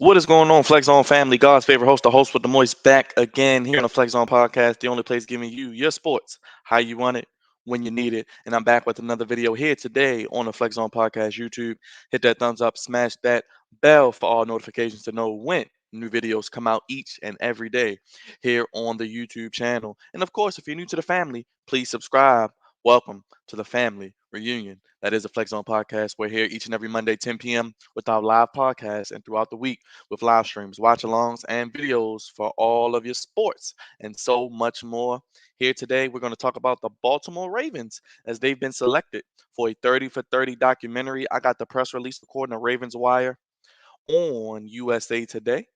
What is going on, Flex On family? God's favorite host, the host with the moist, back again here on the Flex On podcast, the only place giving you your sports, how you want it, when you need it. And I'm back with another video here today on the Flex On podcast YouTube. Hit that thumbs up, smash that bell for all notifications to know when new videos come out each and every day here on the YouTube channel. And of course, if you're new to the family, please subscribe. Welcome to the family reunion. That is the Flex On podcast. We're here each and every Monday, 10 p.m. with our live podcast and throughout the week with live streams, watch alongs, and videos for all of your sports and so much more. Here today, we're going to talk about the Baltimore Ravens as they've been selected for a 30 for 30 documentary. I got the press release according to Ravens Wire on USA Today.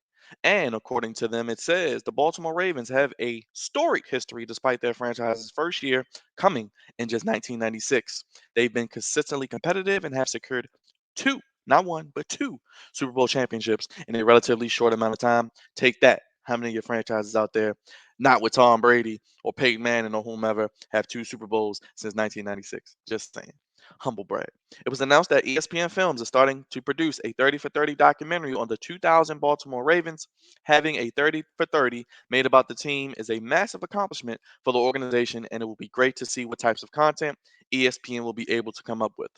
And according to them, it says the Baltimore Ravens have a storied history despite their franchise's first year coming in just 1996. They've been consistently competitive and have secured two, not one, but two Super Bowl championships in a relatively short amount of time. Take that. How many of your franchises out there, not with Tom Brady or Peyton Manning or whomever, have two Super Bowls since 1996? Just saying. Humble brag. It was announced that ESPN Films is starting to produce a 30 for 30 documentary on the 2000 Baltimore Ravens. Having a 30 for 30 made about the team is a massive accomplishment for the organization, and it will be great to see what types of content ESPN will be able to come up with.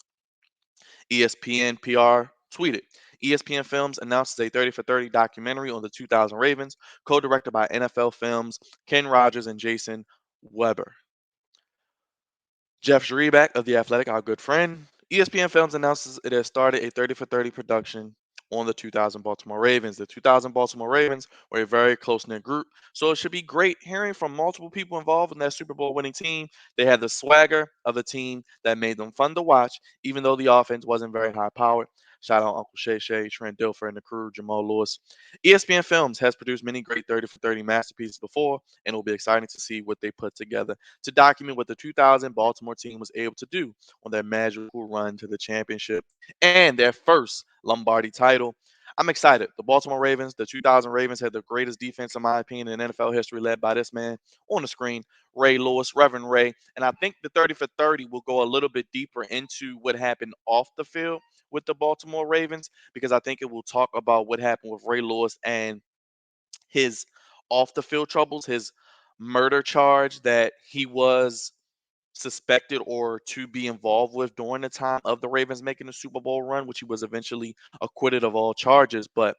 ESPN PR tweeted. ESPN Films announces a 30 for 30 documentary on the 2000 Ravens, co directed by NFL Films, Ken Rogers, and Jason Weber. Jeff Zrebiak of The Athletic, our good friend. ESPN Films announces it has started a 30 for 30 production on the 2000 Baltimore Ravens. The 2000 Baltimore Ravens were a very close knit group, so it should be great hearing from multiple people involved in that Super Bowl winning team. They had the swagger of a team that made them fun to watch, even though the offense wasn't very high powered. Shout out Uncle Shay Shay, Trent Dilfer, and the crew, Jamal Lewis. ESPN Films has produced many great 30 for 30 masterpieces before, and it will be exciting to see what they put together to document what the 2000 Baltimore team was able to do on their magical run to the championship and their first Lombardi title. I'm excited. The Baltimore Ravens, the 2000 Ravens, had the greatest defense, in my opinion, in NFL history, led by this man on the screen, Ray Lewis, Reverend Ray. And I think the 30 for 30 will go a little bit deeper into what happened off the field with the Baltimore Ravens, because I think it will talk about what happened with Ray Lewis and his off the field troubles, his murder charge that he was suspected or to be involved with during the time of the Ravens making the Super Bowl run, which he was eventually acquitted of all charges. But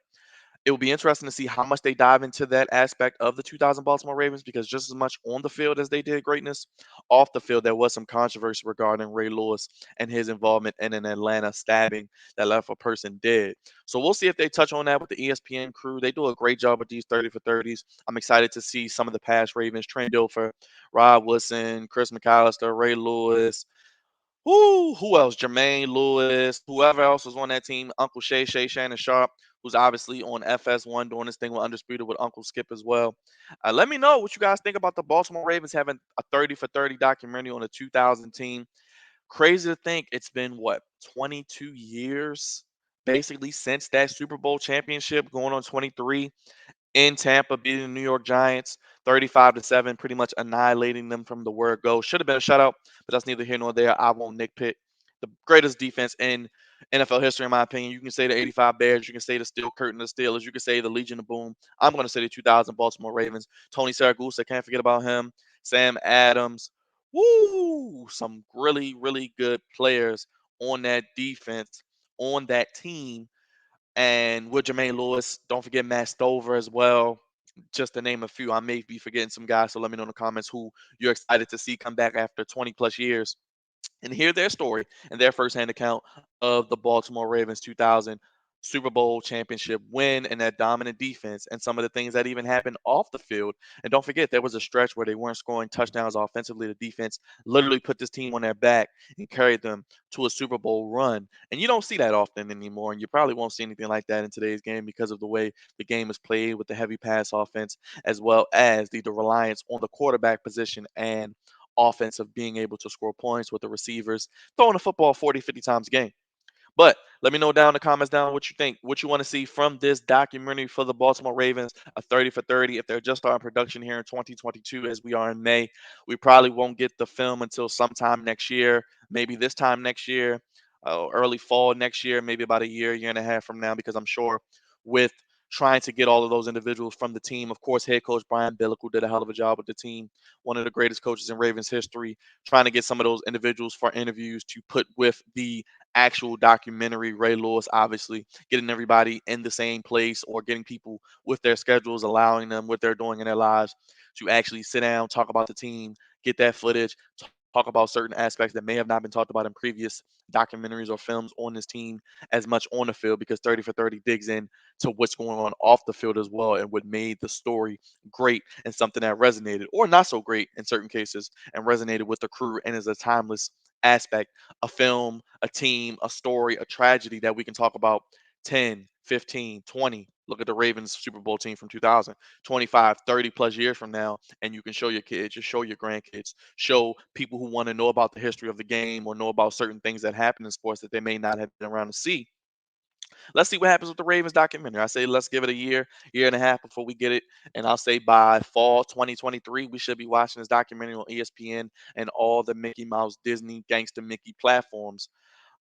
it will be interesting to see how much they dive into that aspect of the 2000 Baltimore Ravens, because just as much on the field as they did greatness, off the field there was some controversy regarding Ray Lewis and his involvement in an Atlanta stabbing that left a person dead. So we'll see if they touch on that with the ESPN crew. They do a great job with these 30 for 30s. I'm excited to see some of the past Ravens, Trent Dilfer, Rob Wilson, Chris McAllister, Ray Lewis. Who else? Jermaine Lewis, whoever else was on that team, Uncle Shay Shay, Shannon Sharp, who's obviously on FS1 doing this thing with Undisputed with Uncle Skip as well. Let me know what you guys think about the Baltimore Ravens having a 30 for 30 documentary on the 2000 team. Crazy to think it's been what, 22 years basically since that Super Bowl championship, going on 23 in Tampa, beating the New York Giants 35-7, pretty much annihilating them from the word go. Should have been a shutout, but that's neither here nor there. I won't nitpick. The greatest defense in NFL history, in my opinion. You can say the 85 Bears, you can say the Steel Curtain, the Steelers, you can say the Legion of Boom. I'm going to say the 2000 Baltimore Ravens. Tony Saragusa, can't forget about him. Sam Adams. Woo! Some really, really good players on that defense, on that team, and with Jermaine Lewis, don't forget Matt Stover as well. Just to name a few. I may be forgetting some guys, so let me know in the comments who you're excited to see come back after 20 plus years and hear their story and their firsthand account of the Baltimore Ravens 2000 Super Bowl championship win and that dominant defense and some of the things that even happened off the field. And don't forget, there was a stretch where they weren't scoring touchdowns offensively. The defense literally put this team on their back and carried them to a Super Bowl run. And you don't see that often anymore. And you probably won't see anything like that in today's game because of the way the game is played with the heavy pass offense, as well as the reliance on the quarterback position and offense of being able to score points with the receivers throwing the football 40, 50 times a game. But let me know down in the comments down what you think, what you want to see from this documentary for the Baltimore Ravens, a 30 for 30. If they're just starting production here in 2022, as we are in May, we probably won't get the film until sometime next year, maybe this time next year, early fall next year, maybe about a year and a half from now, because I'm sure with trying to get all of those individuals from the team. Of course, head coach Brian Billick, who did a hell of a job with the team, one of the greatest coaches in Ravens history, trying to get some of those individuals for interviews to put with the actual documentary. Ray Lewis, obviously, getting everybody in the same place or getting people with their schedules, allowing them what they're doing in their lives to actually sit down, talk about the team, get that footage, talk about certain aspects that may have not been talked about in previous documentaries or films on this team as much on the field, because 30 for 30 digs in to what's going on off the field as well and what made the story great and something that resonated or not so great in certain cases and resonated with the crew and is a timeless aspect, a film, a team, a story, a tragedy that we can talk about 10, 15, 20. Look at the Ravens Super Bowl team from 2000, 25, 30 plus years from now, and you can show your kids, you show your grandkids, show people who want to know about the history of the game or know about certain things that happen in sports that they may not have been around to see. Let's see what happens with the Ravens documentary. I say let's give it a year, year and a half before we get it. And I'll say by fall 2023, we should be watching this documentary on ESPN and all the Mickey Mouse, Disney, Gangsta Mickey platforms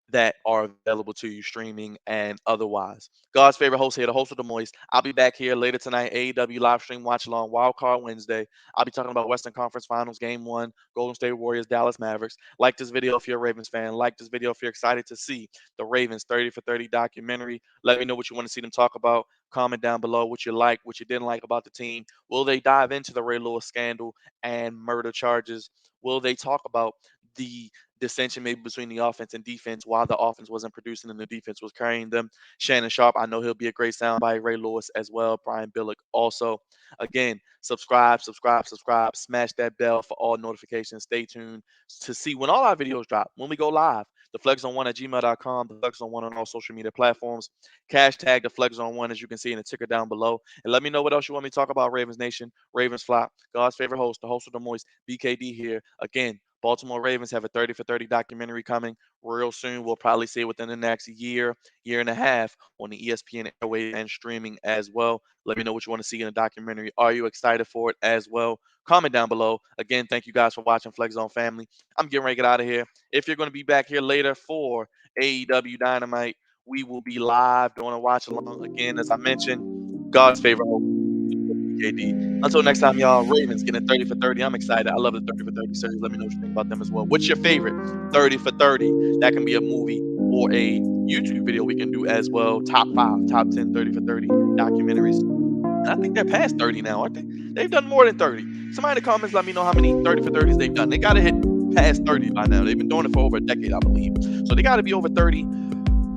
that are available to you streaming and otherwise. God's favorite host here, the host of the Moist. I'll be back here later tonight, AEW live stream watch along Wild Card Wednesday. I'll be talking about Western Conference Finals Game 1, Golden State Warriors, Dallas Mavericks. Like this video if you're a Ravens fan. Like this video if you're excited to see the Ravens 30 for 30 documentary. Let me know what you want to see them talk about. Comment down below what you like, what you didn't like about the team. Will they dive into the Ray Lewis scandal and murder charges? Will they talk about the dissension maybe between the offense and defense while the offense wasn't producing and the defense was carrying them? Shannon Sharp, I know he'll be a great soundbite. Ray Lewis as well. Brian Billick also. Again, subscribe, subscribe, subscribe. Smash that bell for all notifications. Stay tuned to see when all our videos drop, when we go live. TheFlexZone1 at gmail.com, TheFlexZone1 on all social media platforms. Hashtag TheFlexZone1 as you can see in the ticker down below. And let me know what else you want me to talk about, Ravens Nation, Ravens Flop, God's favorite host, the host of the Moist, BKD here. Again, Baltimore Ravens have a 30 for 30 documentary coming real soon. We'll probably see it within the next year, year and a half on the ESPN airwaves and streaming as well. Let me know what you want to see in the documentary. Are you excited for it as well? Comment down below. Again, thank you guys for watching, Flex Zone family. I'm getting ready to get out of here. If you're going to be back here later for AEW Dynamite, we will be live doing a watch along. Again, as I mentioned, God's favorite host, BKD. Until next time, y'all, Ravens getting 30 for 30. I'm excited. I love the 30 for 30 series. Let me know what you think about them as well. What's your favorite 30 for 30? That can be a movie or a YouTube video we can do as well. Top 5, top 10 30 for 30 documentaries. And I think they're past 30 now, aren't they? They've done more than 30. Somebody in the comments let me know how many 30 for 30s they've done. They got to hit past 30 by now. They've been doing it for over a decade, I believe. So they got to be over 30.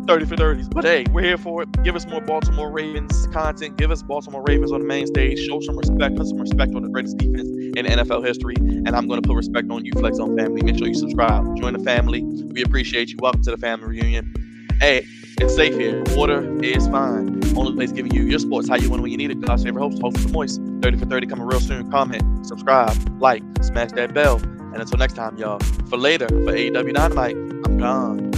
30 for 30s. But hey, we're here for it. Give us more Baltimore Ravens content. Give us Baltimore Ravens on the main stage. Show some respect. Put some respect on the greatest defense in NFL history. And I'm going to put respect on you, Flex Zone family. Make sure you subscribe. Join the family. We appreciate you. Welcome to the family reunion. Hey, it's safe here. Water is fine. Only place giving you your sports how you want when you need it. God's favorite host, host of the Moist. 30 for 30 coming real soon. Comment, subscribe, like, smash that bell. And until next time, y'all. For later, for AEW Dynamite, I'm gone.